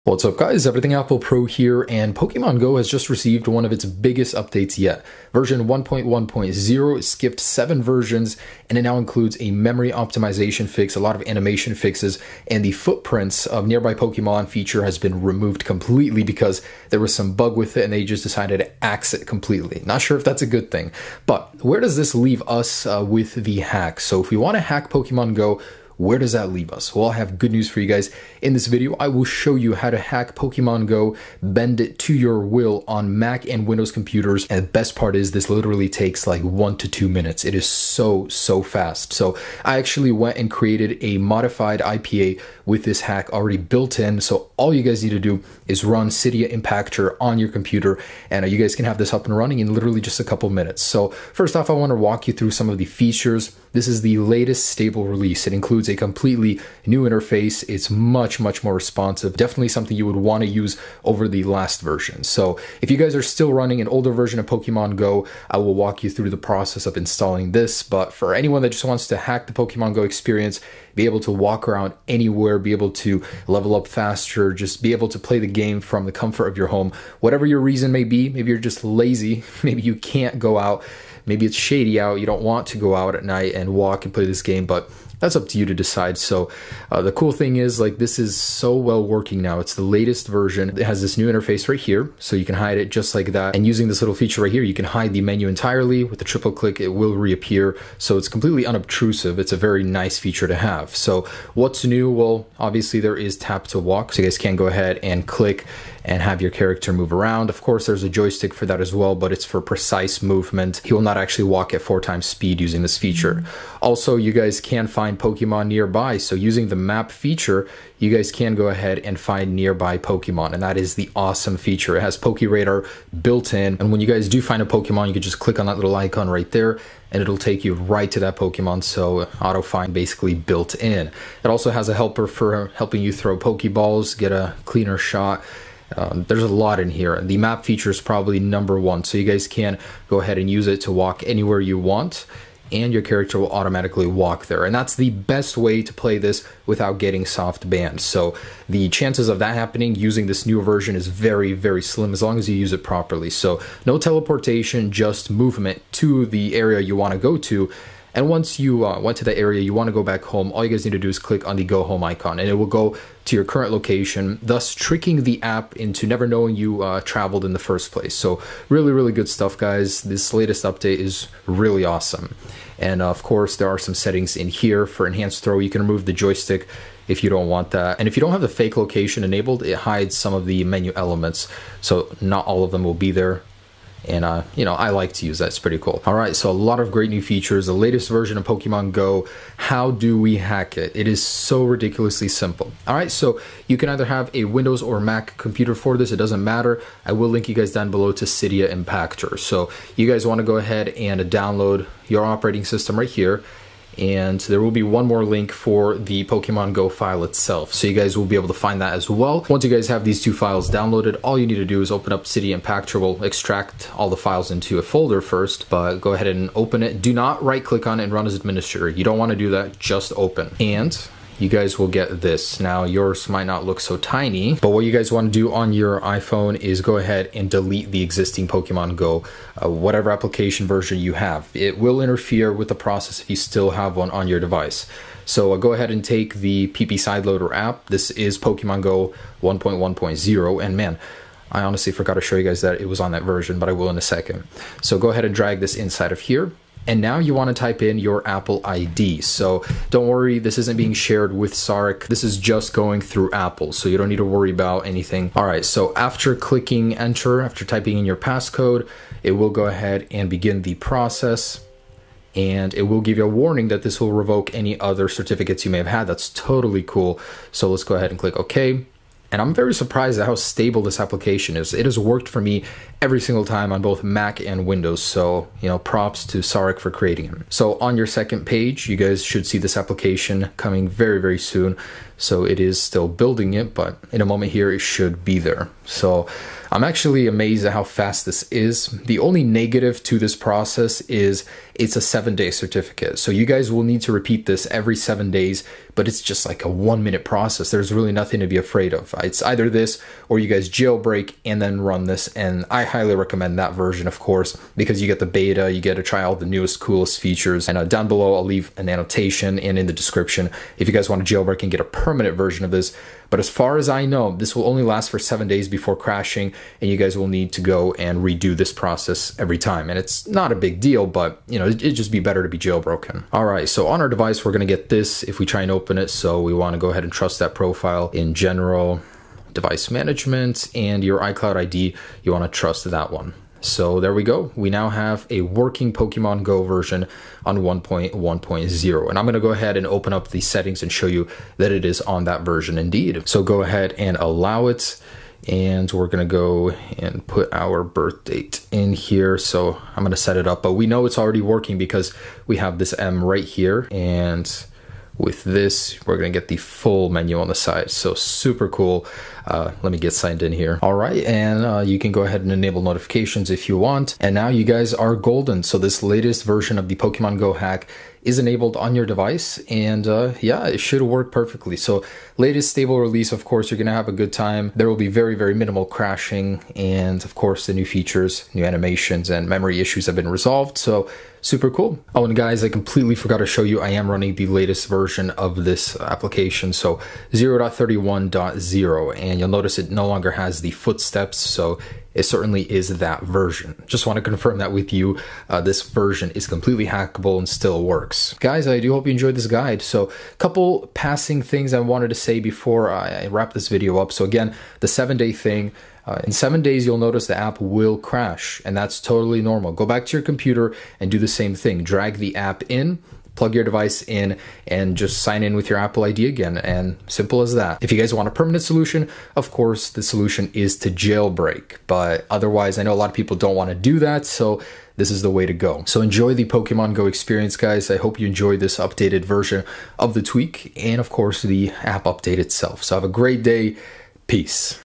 What's up guys, Everything Apple Pro here, and Pokemon Go has just received one of its biggest updates yet. Version 1.1.0 skipped 7 versions, and it now includes a memory optimization fix, a lot of animation fixes, and the footprints of nearby Pokemon feature has been removed completely because there was some bug with it and they just decided to axe it completely. Not sure if that's a good thing, but where does this leave us with the hack? So if we want to hack Pokemon Go, where does that leave us? Well, I have good news for you guys. In this video, I will show you how to hack Pokemon Go, bend it to your will on Mac and Windows computers. And the best part is this literally takes like 1 to 2 minutes. It is so fast. So I actually went and created a modified IPA with this hack already built in. So all you guys need to do is run Cydia Impactor on your computer, and you guys can have this up and running in literally just a couple minutes. So first off, I want to walk you through some of the features. This is the latest stable release. It includes a completely new interface. It's much more responsive. Definitely something you would want to use over the last version. So if you guys are still running an older version of Pokemon Go, I will walk you through the process of installing this. But for anyone that just wants to hack the Pokemon Go experience, be able to walk around anywhere, be able to level up faster, just be able to play the game from the comfort of your home, whatever your reason may be, maybe you're just lazy, maybe you can't go out, maybe it's shady out, you don't want to go out at night and walk and play this game, but that's up to you to decide. So the cool thing is, like, this is so well working now. It's the latest version. It has this new interface right here, so you can hide it just like that. And using this little feature right here, you can hide the menu entirely. With a triple click, it will reappear. So it's completely unobtrusive. It's a very nice feature to have. So what's new? Well, obviously there is tap to walk, so you guys can go ahead and click and have your character move around. Of course, there's a joystick for that as well, but it's for precise movement. He will not actually walk at 4 times speed using this feature. Also, you guys can find Pokemon nearby. So using the map feature, you guys can go ahead and find nearby Pokemon, and that is the awesome feature. It has Pokeradar built in, and when you guys do find a Pokemon, you can just click on that little icon right there, and it'll take you right to that Pokemon. So auto find basically built in. It also has a helper for helping you throw Pokeballs, get a cleaner shot. There's a lot in here. The map feature is probably #1, so you guys can go ahead and use it to walk anywhere you want, and your character will automatically walk there. And that's the best way to play this without getting soft banned. So the chances of that happening using this new version is very slim, as long as you use it properly. So no teleportation, just movement to the area you want to go to. And once you went to the area you want to go back home, all you guys need to do is click on the go home icon, and it will go to your current location, thus tricking the app into never knowing you traveled in the first place. So really good stuff, guys. This latest update is really awesome. And of course, there are some settings in here for enhanced throw. You can remove the joystick if you don't want that. And if you don't have the fake location enabled, it hides some of the menu elements. So not all of them will be there. And, you know, I like to use that. It's pretty cool. All right, so a lot of great new features. The latest version of Pokemon Go. How do we hack it? It is so ridiculously simple. All right, so you can either have a Windows or Mac computer for this. It doesn't matter. I will link you guys down below to Cydia Impactor. So you guys want to go ahead and download your operating system right here. And there will be one more link for the Pokemon Go file itself, so you guys will be able to find that as well. Once you guys have these 2 files downloaded, all you need to do is open up Cydia Impactor. We'll extract all the files into a folder first, but go ahead and open it. Do not right click on it and run as administrator. You don't want to do that, just open. And you guys will get this. Now, yours might not look so tiny, but what you guys want to do on your iPhone is go ahead and delete the existing Pokemon Go, whatever application version you have. It will interfere with the process if you still have one on your device. So go ahead and take the PP Sideloader app. This is Pokemon Go 1.1.0, and man, I honestly forgot to show you guys that it was on that version, but I will in a second. So go ahead and drag this inside of here. And now you want to type in your Apple ID. So don't worry, this isn't being shared with Sarek. This is just going through Apple, so you don't need to worry about anything. All right, so after clicking enter, after typing in your passcode, it will go ahead and begin the process. And it will give you a warning that this will revoke any other certificates you may have had. That's totally cool. So let's go ahead and click OK. And I'm very surprised at how stable this application is. It has worked for me every single time on both Mac and Windows. So, you know, props to Sarek for creating it. So on your second page, you guys should see this application coming very soon. So it is still building it, but in a moment here, it should be there. So I'm actually amazed at how fast this is. The only negative to this process is it's a 7-day certificate. So you guys will need to repeat this every 7 days, but it's just like a 1-minute process. There's really nothing to be afraid of. It's either this or you guys jailbreak and then run this. And I highly recommend that version, of course, because you get the beta, you get to try all the newest, coolest features. And down below, I'll leave an annotation and in the description if you guys want to jailbreak and get a permanent version of this. But as far as I know, this will only last for 7 days before crashing, and you guys will need to go and redo this process every time. And it's not a big deal, but you know, it'd just be better to be jailbroken. All right, so on our device, we're gonna get this if we try and open it. So we wanna go ahead and trust that profile in general, device management, and your iCloud ID, you wanna trust that one. So there we go. We now have a working Pokemon Go version on 1.1.0. And I'm going to go ahead and open up the settings and show you that it is on that version indeed. So go ahead and allow it. And we're going to go and put our birth date in here. So I'm going to set it up, but we know it's already working because we have this M right here. And with this, we're going to get the full menu on the side. So super cool. Let me get signed in here. All right, and you can go ahead and enable notifications if you want. And now you guys are golden. So this latest version of the Pokemon Go hack is enabled on your device, and yeah, it should work perfectly. So latest stable release, of course, you're gonna have a good time. There will be very, very minimal crashing, and of course the new features, new animations, and memory issues have been resolved, so super cool. Oh, and guys, I completely forgot to show you, I am running the latest version of this application, so 0.31.0, and you'll notice it no longer has the footsteps, so it certainly is that version. Just want to confirm that with you. This version is completely hackable and still works. Guys, I do hope you enjoyed this guide. So a couple passing things I wanted to say before I wrap this video up. So again, the 7-day thing, in 7 days, you'll notice the app will crash, and that's totally normal. Go back to your computer and do the same thing. Drag the app in, plug your device in, and just sign in with your Apple ID again, and simple as that. If you guys want a permanent solution, of course, the solution is to jailbreak, but otherwise, I know a lot of people don't want to do that, so this is the way to go. So enjoy the Pokemon Go experience, guys. I hope you enjoyed this updated version of the tweak, and of course, the app update itself. So have a great day. Peace.